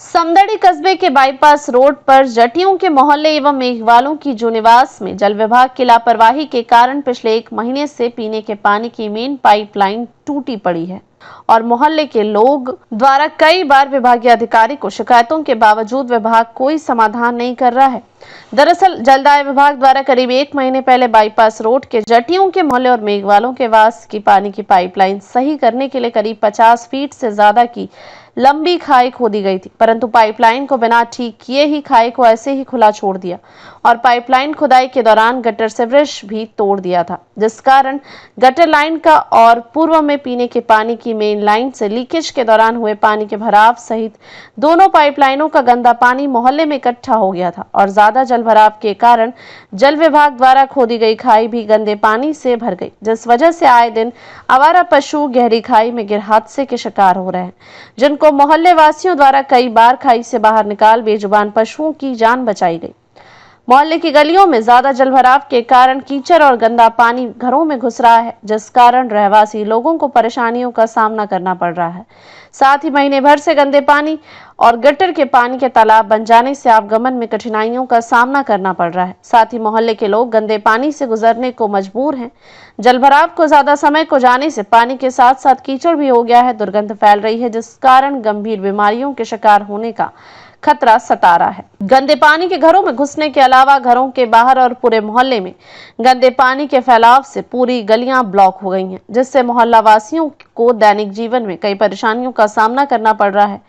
समदड़ी कस्बे के bypass road पर जटियों के मोहल्ले एवं मेघवालों की जो निवास में जल विभाग की लापरवाही के कारण पिछले 1 महीने से पीने के पानी की मेन पाइपलाइन टूटी पड़ी है और मोहल्ले के लोग द्वारा कई बार विभागीय अधिकारी को शिकायतों के बावजूद विभाग कोई समाधान नहीं कर रहा है। दरअसल जलदाय विभाग द्वारा करीब 1 महीने पहले बाईपास रोड के जटियों के मोहल्ले और मेघवालों के वास की पानी की पाइपलाइन सही करने के लिए करीब 50 फीट से ज्यादा की लंबी खाई खोदी गई थी, परंतु पाइपलाइन को बिना ठीक किए ही खाई को ऐसे ही खुला छोड़ दिया और पाइपलाइन खुदाई के दौरान गटर सीवरेज भी तोड़ दिया था, जिस कारण गटर लाइन का और पूर्व में पीने के पानी की मेन लाइन से लीकेज के दौरान हुए पानी के भराव सहित दोनों पाइपलाइनों का गंदा पानी मोहल्ले में इकट्ठा हो गया था और ज्यादा जल भराव के कारण जल विभाग द्वारा खोदी गई खाई भी गंदे पानी से भर गई, जिस वजह से आए दिन आवारा पशु गहरी खाई में गिर हादसे के शिकार हो रहे हैं, जिनको मोहल्ले वासियों द्वारा कई बार खाई से बाहर निकाल बेजुबान पशुओं की जान बचाई गई। मोहल्ले की गलियों में ज्यादा जलभराव के कारण कीचड़ और गंदा पानी घरों में घुस रहा है, जिस कारण रहवासी लोगों को परेशानियों का सामना करना पड़ रहा है। साथ ही महीने भर से गंदे पानी और गटर के पानी के तालाब बन जाने से आवागमन में कठिनाइयों का सामना करना पड़ रहा है। साथ ही मोहल्ले के लोग गंदे पानी से गुजरने को मजबूर हैं। जलभराव को ज्यादा समय को जाने से पानी के साथ साथ कीचड़ भी हो गया है, दुर्गंध फैल रही है, जिस कारण गंभीर बीमारियों के शिकार होने का खतरा सता रहा है। गंदे पानी के घरों में घुसने के अलावा घरों के बाहर और पूरे मोहल्ले में गंदे पानी के फैलाव से पूरी गलियां ब्लॉक हो गई हैं, जिससे मोहल्ला वासियों को दैनिक जीवन में कई परेशानियों का सामना करना पड़ रहा है।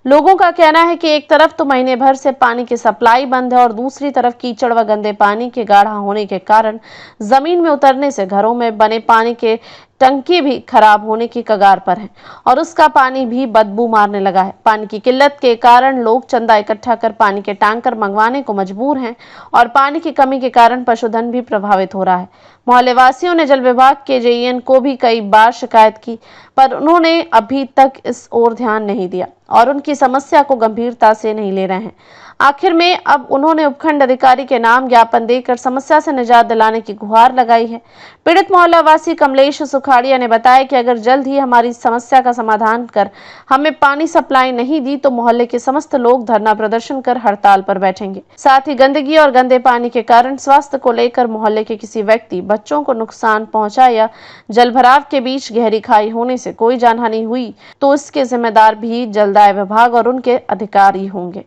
लोगों का कहना है कि एक तरफ तो महीने भर से पानी की सप्लाई बंद है और दूसरी तरफ कीचड़ व गंदे पानी के गाढ़ा होने के कारण जमीन में उतरने से घरों में बने पानी के टंकी भी खराब होने की कगार पर है और उसका पानी भी बदबू मारने लगा है। पानी की किल्लत के कारण लोग चंदा इकट्ठा कर पानी के टैंकर मंगवाने को मजबूर हैं और पानी की कमी के कारण पशुधन भी प्रभावित हो रहा है। मोहल्ले वासियों ने जल विभाग के जेईएन को भी कई बार शिकायत की, पर उन्होंने अभी तक इस ओर ध्यान नहीं दिया और उनकी समस्या को गंभीरता से नहीं ले रहे हैं। आखिर में अब उन्होंने उपखंड अधिकारी के नाम ज्ञापन देकर समस्या से निजात दिलाने की गुहार लगाई है। पीड़ित मोहल्ला वासी कमलेश सुखाड़िया ने बताया कि अगर जल्द ही हमारी समस्या का समाधान कर हमें पानी सप्लाई नहीं दी तो मोहल्ले के समस्त लोग धरना प्रदर्शन कर हड़ताल पर बैठेंगे। साथ ही गंदगी और गंदे पानी के कारण स्वास्थ्य को लेकर मोहल्ले के किसी व्यक्ति बच्चों को नुकसान पहुंचा या जलभराव के बीच गहरी खाई होने से कोई जानहानि हुई तो इसके जिम्मेदार भी जलदाय विभाग और उनके अधिकारी होंगे।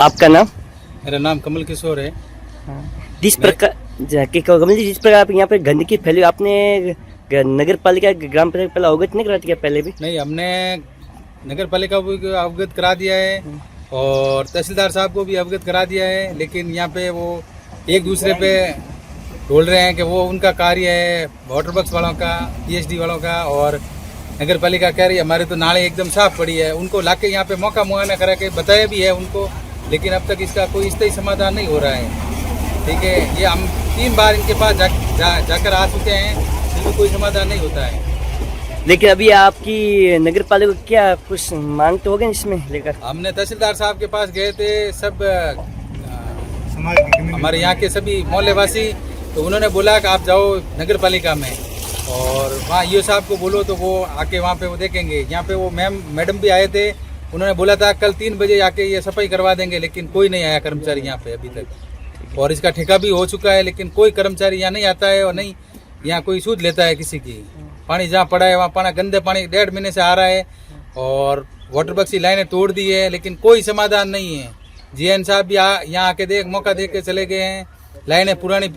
आपका नाम? मेरा नाम कमल किशोर है। जिस प्रकार कमल जी, जिस प्रकार आप यहाँ पे गंदगी फैली, आपने नगर पालिका ग्राम पंचायत पहले अवगत नहीं करा दिया? पहले भी नहीं, हमने नगर पालिका को भी अवगत करा दिया है और तहसीलदार साहब को भी अवगत करा दिया है, लेकिन यहाँ पे वो एक दूसरे पे बोल रहे हैं कि वो उनका कार्य है वाटर बक्स वालों का, पीएचडी वालों का, और नगर पालिका कह रही है हमारे तो नाले एकदम साफ पड़ी है। उनको लाके यहाँ पे मौका मुआयना करा के बताया भी है उनको, लेकिन अब तक इसका कोई स्थायी समाधान नहीं हो रहा है। ठीक है, ये हम 3 बार इनके पास जाकर आ चुके हैं, इसमें कोई समाधान नहीं होता है। लेकिन अभी आपकी नगर पालिका क्या कुछ मांग तो होगी इसमें लेकर? हमने तहसीलदार साहब के पास गए थे, सब हमारे यहाँ के सभी मोहल्ले वासी, तो उन्होंने बोला कि आप जाओ नगर पालिका में और वहाँ ईओ साहब को बोलो तो वो आके वहाँ पे वो देखेंगे। यहाँ पे वो मैडम भी आए थे, उन्होंने बोला था कल 3 बजे आके ये सफाई करवा देंगे, लेकिन कोई नहीं आया कर्मचारी यहाँ पे अभी तक। और इसका ठेका भी हो चुका है, लेकिन कोई कर्मचारी यहाँ नहीं आता है और नहीं यहाँ कोई सूद लेता है किसी की। पानी जहाँ पड़ा है वहाँ पानी, गंदे पानी 1.5 महीने से आ रहा है और वाटर बक्स की लाइनें तोड़ दी है, लेकिन कोई समाधान नहीं है। जीएन साहब भी यहाँ आके मौका दे के चले गए हैं। लाइनें पुरानी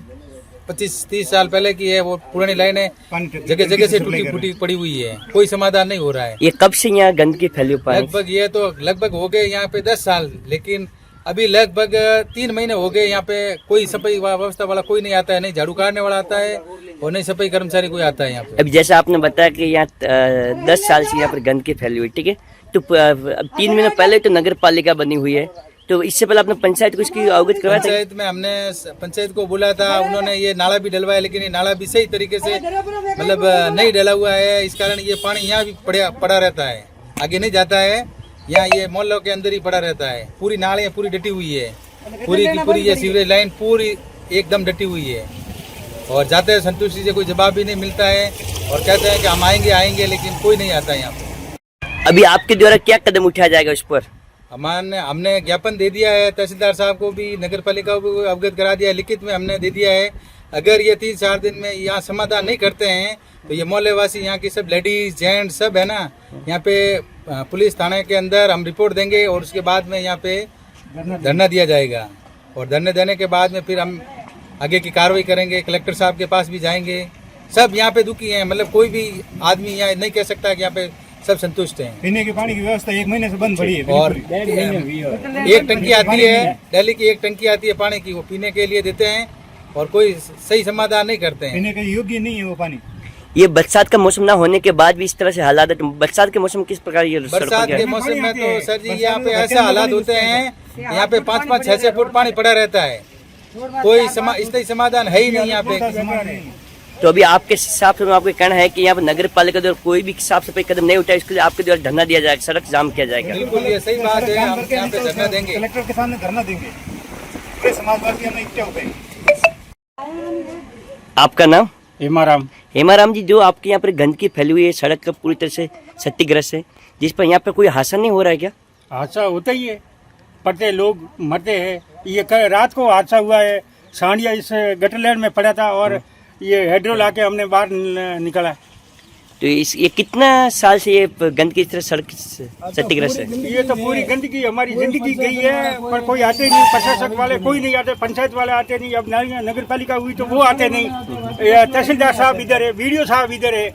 25-30 साल पहले की है, वो पुरानी लाइनें जगह जगह से टूटी फूटी पड़ी हुई है, कोई समाधान नहीं हो रहा है। ये कब से यहाँ गंदगी फैली हुई? लगभग हो गए यहाँ पे 10 साल, लेकिन अभी लगभग 3 महीने हो गए यहाँ पे कोई सफाई व्यवस्था वाला कोई नहीं आता है, नहीं झाड़ू काटने वाला आता है और नहीं सफाई कर्मचारी कोई आता है यहाँ पे। अभी जैसे आपने बताया कि यहाँ 10 साल से यहाँ पर गंदगी फैली हुई, ठीक है, तो 3 महीने पहले तो नगर पालिका बनी हुई है, तो इससे पहले आपने पंचायत को इसकी अवगत करवाया था? पंचायत में हमने पंचायत को बोला था, उन्होंने ये नाला भी डलवाया, लेकिन ये नाला भी सही तरीके से मतलब नहीं डला हुआ है। इस कारण ये पानी यहाँ भी पड़ा रहता है, आगे नहीं जाता है, यहाँ ये मोहल्लों के अंदर ही पड़ा रहता है। पूरी नालियाँ पूरी डटी हुई है, पूरी की पूरी ये सीवरेज लाइन पूरी एकदम डटी हुई है और जाते हैं संतुष्टि से कोई जवाब भी नहीं मिलता है और कहते हैं कि हम आएंगे, लेकिन कोई नहीं आता है यहाँ पे। अभी आपके द्वारा क्या कदम उठाया जाएगा उस पर? हमने ज्ञापन दे दिया है, तहसीलदार साहब को भी, नगर पालिका को भी अवगत करा दिया है, लिखित में हमने दे दिया है। अगर ये 3-4 दिन में यहाँ समाधान नहीं करते हैं तो ये मोहल्ले वासी, यहाँ की सब लेडीज जेंट्स सब है ना, यहाँ पे पुलिस थाने के अंदर हम रिपोर्ट देंगे और उसके बाद में यहाँ पे धरना दिया जाएगा। और धरने देने के बाद में फिर हम आगे की कार्रवाई करेंगे, कलेक्टर साहब के पास भी जाएंगे। सब यहाँ पे दुखी हैं, मतलब कोई भी आदमी यहाँ नहीं कह सकता कि यहाँ पे सब संतुष्ट हैं। पीने के पानी की व्यवस्था 1 महीने से बंद पड़ी है और एक टंकी आती है, दिल्ली की एक टंकी आती है पानी की, वो पीने के लिए देते हैं और कोई सही समाधान नहीं करते हैं। पीने के योग्य नहीं है वो पानी। ये बरसात का मौसम ना होने के बाद भी इस तरह से हालात है, तो बरसात के मौसम किस प्रकार ये बरसात के मौसम में तो सर जी यहाँ पे ऐसे हालात होते हैं, यहाँ पे 5-5, 6-6 फुट पानी पड़ा रहता है, कोई इसका समाधान है ही नहीं यहाँ पे। तो अभी आपके हिसाब से आपका कहना है कि यहाँ पर नगर पालिका द्वारा कोई भी साफ सफाई कदम नहीं उठाए, इसके लिए आपके द्वारा धरना दिया जाएगा, सड़क जाम किया जाएगा? बिल्कुल ये सही बात है, हम यहाँ पे धरना देंगे, कलेक्टर के सामने धरना देंगे, पूरे समाजवादी हम इकट्ठे हो गए। आपका नाम? हेमाराम। हेमाराम जी, जो आपके यहाँ पर गंदगी फैली हुई है, सड़क का पूरी तरह से क्षतिग्रस्त है, जिस पर यहाँ पर कोई हादसा नहीं हो रहा है क्या? हादसा होता ही है, पड़ते लोग मरते हैं। ये रात को हादसा हुआ है, सांडिया इस गटर लाइन में पड़ा था और ये हेड्रोल आके हमने बाहर निकाला। तो ये कितना साल से ये गंदगी इस तरह सड़क क्षतिग्रस्त है? ये तो पूरी गंदगी हमारी जिंदगी गई है, पर कोई आते नहीं, प्रशासन वाले कोई नहीं आते, पंचायत वाले आते नहीं, अब नगर पालिका हुई तो वो आते नहीं, तहसीलदार साहब इधर है, वीडियो साहब इधर है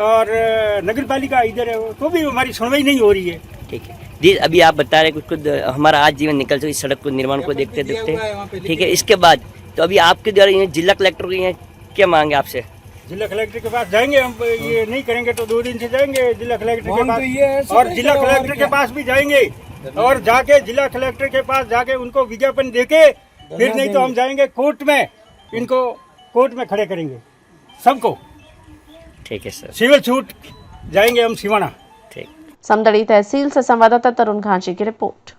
और नगर पालिका इधर है, तो भी हमारी सुनवाई नहीं हो रही है। ठीक है जी, अभी आप बता रहे कुछ हमारा आज जीवन निकल चुका इस सड़क को निर्माण को देखते देखते, ठीक है। इसके बाद तो अभी आपके द्वारा जिला कलेक्टर को क्या मांगे आपसे? जिला कलेक्टर के पास जाएंगे हम, ये नहीं करेंगे तो 2 दिन से जाएंगे जिला कलेक्टर के पास, और जिला कलेक्टर के पास भी जाएंगे और जाके जिला कलेक्टर के पास जाके उनको विज्ञापन देके फिर नहीं तो हम जाएंगे कोर्ट में, इनको कोर्ट में खड़े करेंगे सबको। ठीक है सर, सिविल सूट जाएंगे हम सिवाना। ठीक। समदड़ी तहसील से संवाददाता तरुण घांची की रिपोर्ट।